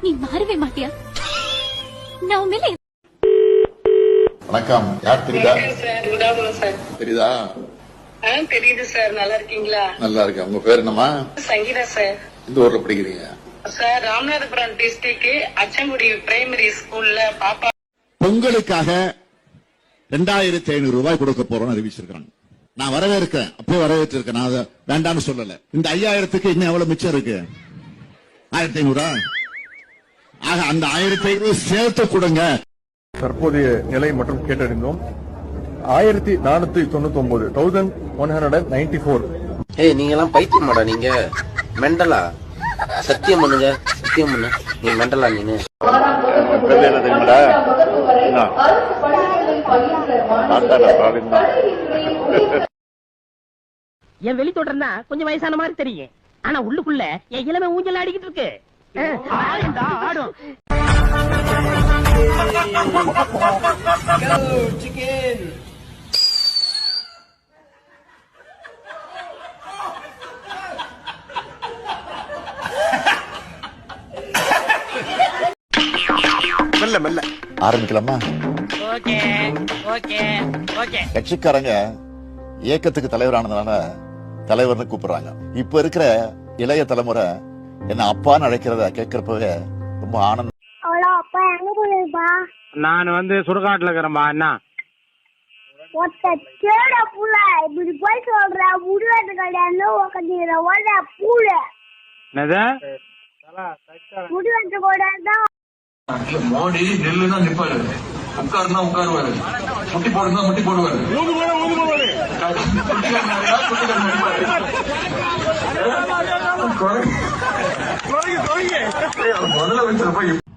நீ மாறவே மாட்டியா? நான் உண்மையில வணக்கம். யார் தெரியுதா? தெரியுதா? தெரியுது சார். நல்லா இருக்கீங்களா? நல்லா இருக்கேன். உங்க பேர் என்னமா? சங்கீதா சார். இந்த ஊர்ல படிக்கிறீங்க sir? Ramanathapuram district Achankudi primary ஸ்கூல்ல பாப்பா பொங்கலுக்காக 2500 ரூபாய் கொடுக்க போறோம் அறிவிச்சிருக்காங்க. நான் வரவேற்கிறேன். அப்பவே வரவேற்றிருக்கேன். நான் அதை வேண்டாம்னு சொல்லல. இந்த 5000க்கு இன்னும் எவ்வளவு மிச்சம் இருக்கு? 1500. ஆக அந்த 1500 சேர்த்து கொடுங்க. தற்போதைய நிலை மற்றும் கேட்டறிந்தோம். 1499 1194. ஏய், நீங்க எல்லாம் பைத்தியமாடா? நீங்க மெண்டலா? சத்தியம் பண்ணுங்க, சத்தியம் பண்ணு. நீ மெண்டலா? நீனு என்ன தெரியுமாடா? என் வெளி தொடர்னா கொஞ்சம் வயசான மாதிரி தெரியும். ஆனா உள்ளுக்குள்ள என் இளமை ஊஞ்சல் ஆடிக்கிட்டு இருக்கு. ஆடும். மெல்ல மெல்ல ஆரம்பிக்கலாமா? கட்சிக்காரங்க இயக்கத்துக்கு தலைவரானதுனால தலைவர்னு கூப்பிடுறாங்க. இப்ப இருக்கிற இளைய தலைமுறை என்ன அப்பான்னு அழைக்கிறத கேட்கிறப்பவே ரொம்ப ஆனந்தம். நான் சுடுகாட்டுல இருக்கிறேன்பா. என்ன மோடி நெல்லுன்னா நிப்பாரு, உட்காருனா உட்காருவாரு, முட்டி போடுனா முட்டி போடுவாரு.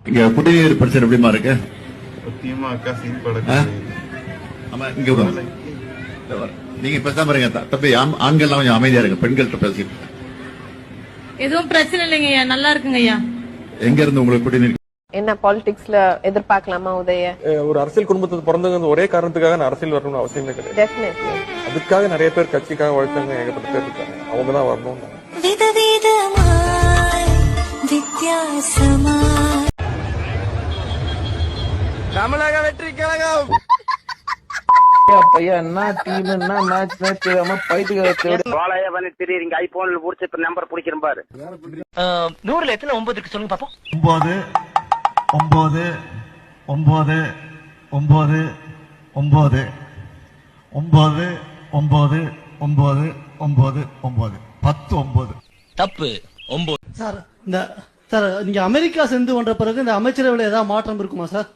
இங்க குடிநீர் பிரச்சனை எப்படிமா இருக்கு? நீங்க பேசாம இருங்க தம்பி. ஆண்கள் கொஞ்சம் அமைதியா இருக்கு. பெண்கள்கிட்ட பேசிட்டு எதுவும் பிரச்சனை இல்லைங்கய்யா, நல்லா இருக்குங்கய்யா. எங்க இருந்து உங்களுக்கு குடிநீர்? என்ன பாலிடிக்ஸ்ல எதிர்பார்க்கலாமா உதய? ஒரு அரசியல் குடும்பத்துக்கு பிறந்தவங்க ஒரே காரணத்துக்காக நான் அரசியல் வரணும்னு அவசியமே கிடையாது. டெஃபினெட்லி. அதுக்காக நிறைய பேர் கட்சிக்காக உழைச்சாங்க. ஏகப்பட்ட பேர் இருக்காங்க. அவங்க தான் வரணும். தமிழக வெற்றி கழகம் என்ன டீம், என்ன மேட்ச் பண்ணி தெரியுங்க. ஐபோன்ல புடிச்சு இப்ப நம்பர் பிடிக்கிறேன் பாரு. 100ல எத்தனை 9 இருக்கு சொல்லுங்க பாப்போம். 9 9 9 9 9 9 9 9 9 9 10 9. தப்பு 9. சார், நீங்க அமெரிக்கா சென்று வந்த பிறகு இந்த அமைச்சரவையில் ஏதாவது மாற்றம் இருக்குமா சார்?